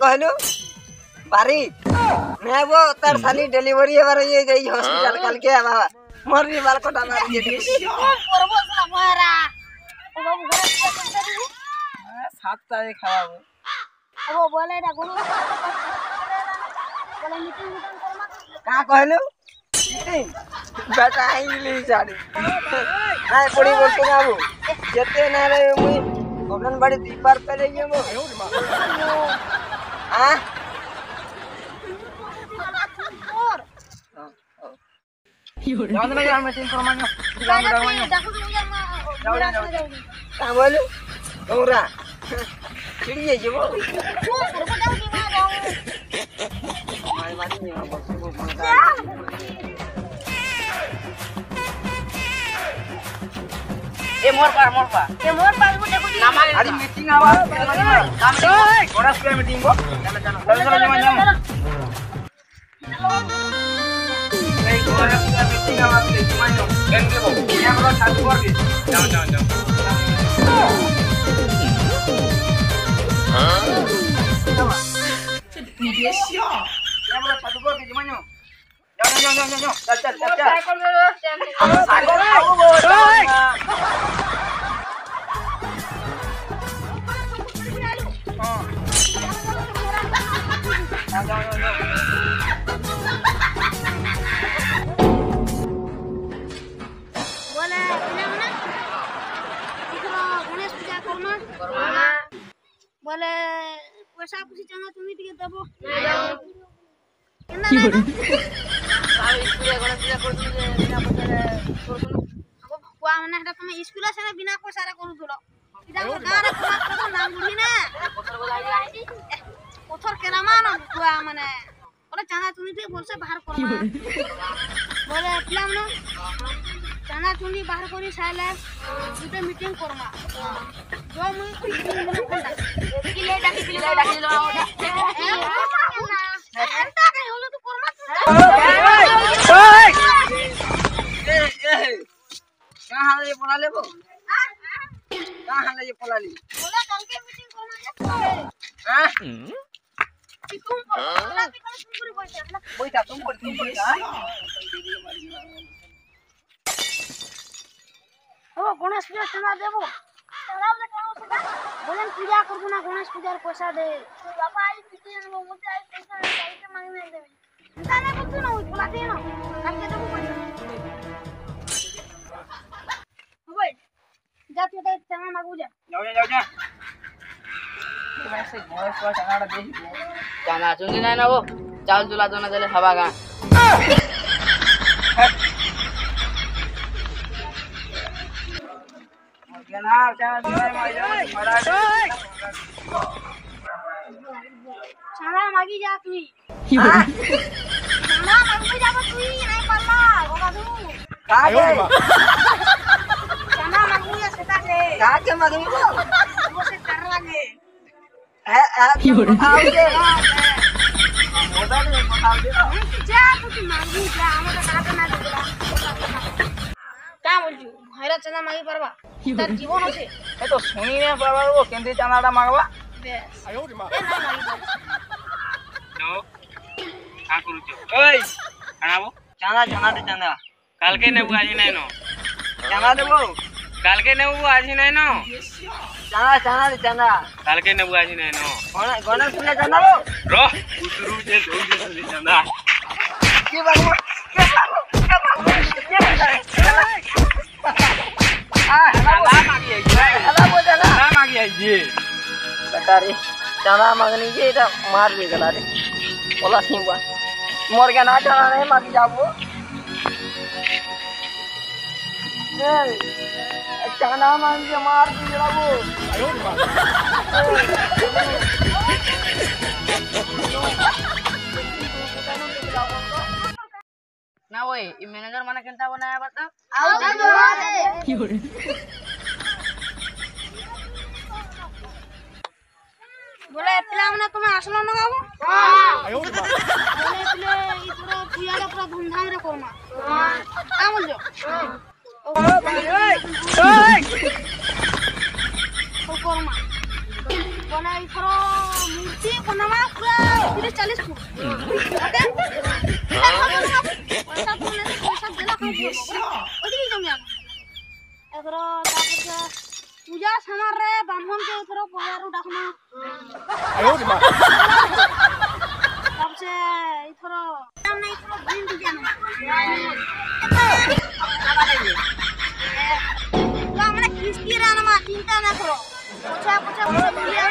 कहलू बारी मैं वो तर साली डिलीवरी है ये गई हॉस्पिटल कल के बाबा मर नहीं बाल कोटा मार ये परबो सला मारा ओ बाबू घर सात तारीख खावा वो बोले ना गुरु बोले मीटिंग करमा का कहलू बेटा इंग्लिश जाने हां बड़ी बोलते ना वो जते ना रे मुई गोगन बड़ी दीपार पे ले गए वो हां जाओ ना यार मीटिंग करवाना जाओ का बोलू औरा चिड़िए जो माय मानी नहीं बस वो ए मोर पार वो देखो ना मारे अरे मीटिंग आवा काम थोड़ा स्क्वायर मीटिंग को चलो चलो चलो नहीं थोड़ा स्क्वायर मीटिंग आवा ले मानो लेंगे वो कैमरा चालू कर दे जाओ हां ये क्या कैमरा चालू कर दे मानो जाओ चल साइकिल आओ वो बोले पैसा कुछ चाहना तुम्ही टिके देबो सारे स्कूल गणेश पूजा करथु जे बिना पैसा रे करथु अब कुआ माने हटा तुम स्कूल से बिना पैसा रे करू तुलो इदा गां रे कुआ नाम बुढ़ी ना पत्थर बजाई आइती पत्थर केरा मानो कुआ माने बोले चाहना तुम्ही टिके बोल से बाहर करमा बोले प्लान न चाहना तुम्ही बाहर करी साइले दुटे मीटिंग करमा जो मुई मीटिंग बना कंडा किले डाकी लो एंता के होलो तू करमा कहां ले पला लेबो कहां ले पला ली बोला कल के मीटिंग करमा हां तुम बोला भी कल तुम पूरी बोइता तुम बोइता ओ गणेश पूजा चला देबो चला ले काऊ सदा बोलन पूजा करबो ना गणेश पूजा रे पैसा दे बाबा आई मीटिंग में मुझे आई पैसा चाहिए मांगने देबे ताने को तू ना बोला दे ना कल के देबो पैसा ओए जा तू तो चना मांगू जा जाओ तो वैसे गणेश का चनाड़ा दे जाना चुंगी ना वो चावल चुला दो ना चले हवा गा ना चना मांगी जा तू चना मांगू जा तू नहीं पल्ला होगा तू का चना मांगू जा सेता से के मांगू वो से कर लागे है आओ दे मोदा ने बताओ दे जा तू मांगू जा हमरा का ना देला का बोलजू भैरा चना मांगी परबा तार जीवन আছে ए तो सुनी ने बाबा वो केंदी चनाड़ा मांगवा बेस आयो रे मां ए ना मांगी नो का करू छ ओय खानाबो चना दे चना काल के नेबू आजी नै नो चना देबो काल के नेबू आजी नै नो चना दे चना काल के नेबू आजी नै नो गणेश पूजा चना लो रो उतरू जे दो जे चंदा की बाबू चंदा मांगी है चंदा मांगी है जी बेटा रे चना मांगनी जे एटा मार दे गला रे ओला सिंबा मोर के ना चना नहीं मांगी जाबो ए चना मांग के मार दी जाबो आयो ना ओए ई मैनेजर माने केनता बनाया बता आओ जा बोले पिला मने तुम आसलो न बाबू हां आयो बोले पिले ई पूरा पूजा पूरा धूमधाम रे करमा हां का बोलजो ओ करमा बोले इथर मूर्ति बनावा पूरा 30-40 फुट ओके पैसा तो ले पैसा देला खाऊ ओदी जमी एथर तापर पूजा समार रे ब्राह्मण के एथर पहाड़ू डाकमा आयो मा तब से इथर हम नहीं इथर दिन दिया ना तो हमने किस्ती रानमा चिंता ना करो पोछा पोछा बोलिया